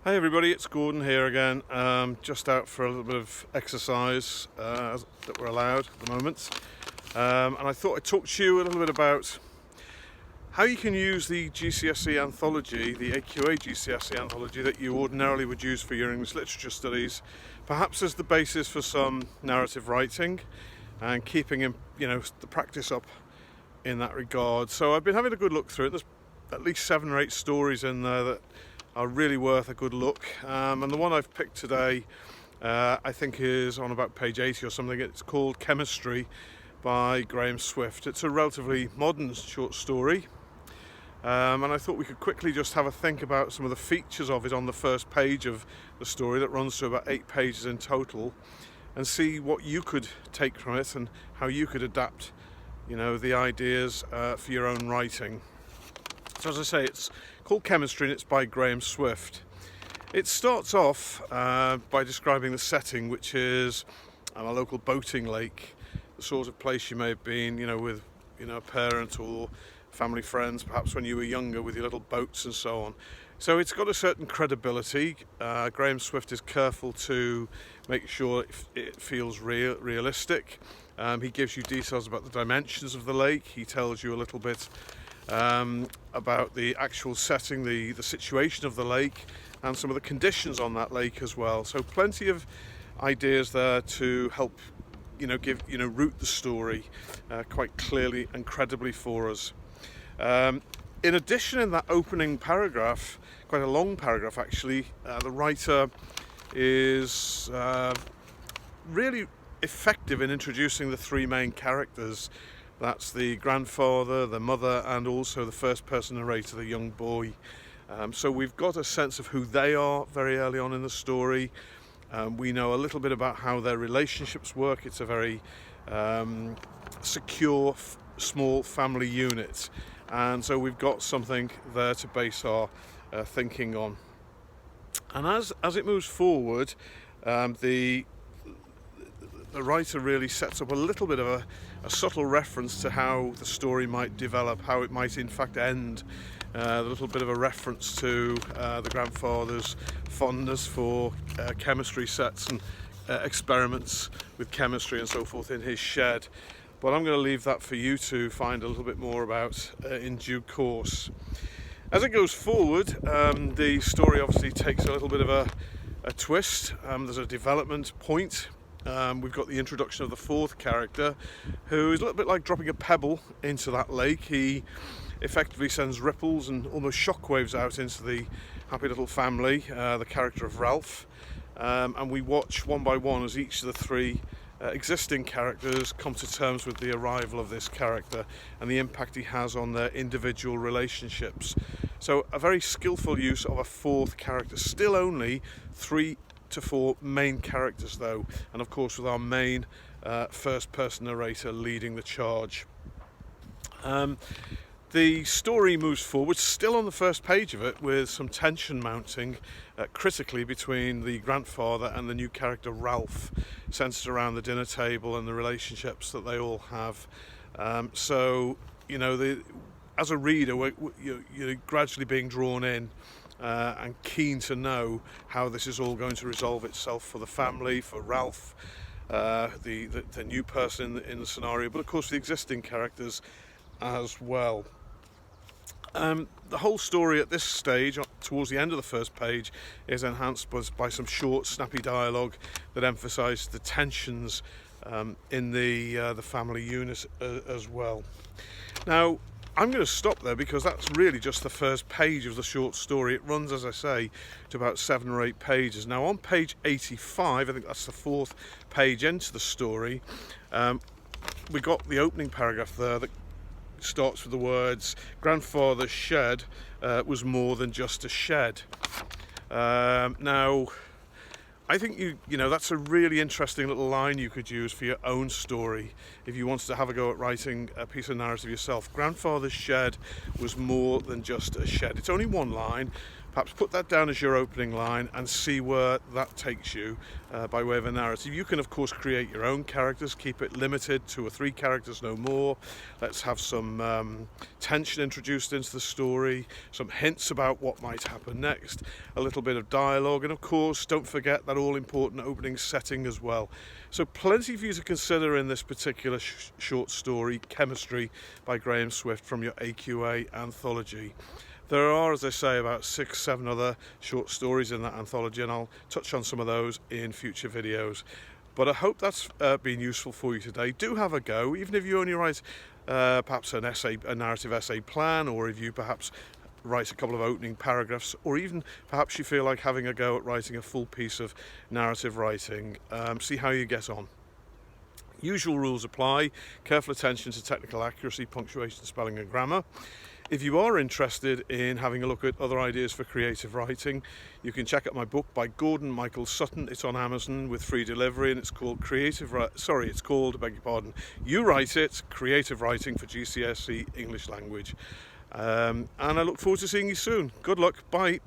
Hi everybody, it's Gordon here again. Just out for a little bit of exercise that we're allowed at the moment. And I thought I'd talk to you a little bit about how you can use the GCSE Anthology, the AQA GCSE Anthology that you ordinarily would use for your English literature studies, perhaps as the basis for some narrative writing and keeping the practice up in that regard. So I've been having a good look through it. There's at least 7 or 8 stories in there that are really worth a good look, and the one I've picked today I think is on about page 80 or something. It's called Chemistry by Graham Swift. It's a relatively modern short story, and I thought we could quickly just have a think about some of the features of it on the first page of the story that runs to about 8 pages in total, and see what you could take from it and how you could adapt the ideas for your own writing. So as I say, it's called Chemistry and it's by Graham Swift. It starts off by describing the setting, which is a local boating lake, the sort of place you may have been, with a parent or family friends, perhaps when you were younger, with your little boats and so on. So it's got a certain credibility. Graham Swift is careful to make sure it feels realistic. He gives you details about the dimensions of the lake. He tells you a little bit about the actual setting, the situation of the lake, and some of the conditions on that lake as well. So plenty of ideas there to help root the story quite clearly and credibly for us. In addition, in that opening paragraph, quite a long paragraph actually, the writer is really effective in introducing the 3 main characters. That's the grandfather, the mother, and also the first person narrator, the young boy. So we've got a sense of who they are very early on in the story. We know a little bit about how their relationships work. It's a very secure, small family unit. And so we've got something there to base our thinking on. And as it moves forward, the writer really sets up a little bit of a subtle reference to how the story might develop, how it might in fact end. A little bit of a reference to the grandfather's fondness for chemistry sets and experiments with chemistry and so forth in his shed. But I'm going to leave that for you to find a little bit more about in due course. As it goes forward, the story obviously takes a little bit of a twist. There's a development point. We've got the introduction of the 4th character, who is a little bit like dropping a pebble into that lake. He effectively sends ripples and almost shockwaves out into the happy little family, the character of Ralph. And we watch one by one as each of the 3 existing characters come to terms with the arrival of this character and the impact he has on their individual relationships. So a very skillful use of a 4th character. Still only 3 to 4 main characters though, and of course with our main first person narrator leading the charge. The story moves forward, still on the first page of it, with some tension mounting critically between the grandfather and the new character Ralph, centered around the dinner table and the relationships that they all have. As a reader, you're gradually being drawn in and keen to know how this is all going to resolve itself for the family, for Ralph, the new person in the scenario, but of course the existing characters as well. The whole story at this stage, towards the end of the first page, is enhanced by some short, snappy dialogue that emphasises the tensions in the family unit as well. Now, I'm going to stop there because that's really just the first page of the short story. It runs, as I say, to about 7 or 8 pages. Now, on page 85, I think that's the 4th page into the story, we got the opening paragraph there that starts with the words, "Grandfather's shed was more than just a shed." Now, I think that's a really interesting little line you could use for your own story if you wanted to have a go at writing a piece of narrative yourself. Grandfather's shed was more than just a shed. It's only one line, perhaps put that down as your opening line and see where that takes you by way of a narrative. You can of course create your own characters, keep it limited, 2 or 3 characters, no more. Let's have some tension introduced into the story, some hints about what might happen next, a little bit of dialogue, and of course don't forget that all important opening setting as well. So plenty for you to consider in this particular short story, Chemistry by Graham Swift, from your AQA Anthology. There are, as I say, about 6-7 other short stories in that anthology, and I'll touch on some of those in future videos. But I hope that's been useful for you today. Do have a go, even if you only write perhaps an essay, a narrative essay plan, or if you perhaps write a couple of opening paragraphs, or even perhaps you feel like having a go at writing a full piece of narrative writing. See how you get on. Usual rules apply. Careful attention to technical accuracy, punctuation, spelling and grammar. If you are interested in having a look at other ideas for creative writing, you can check out my book by Gordon Michael Sutton. It's on Amazon with free delivery, and it's called You Write It, Creative Writing for GCSE English Language. And I look forward to seeing you soon. Good luck. Bye.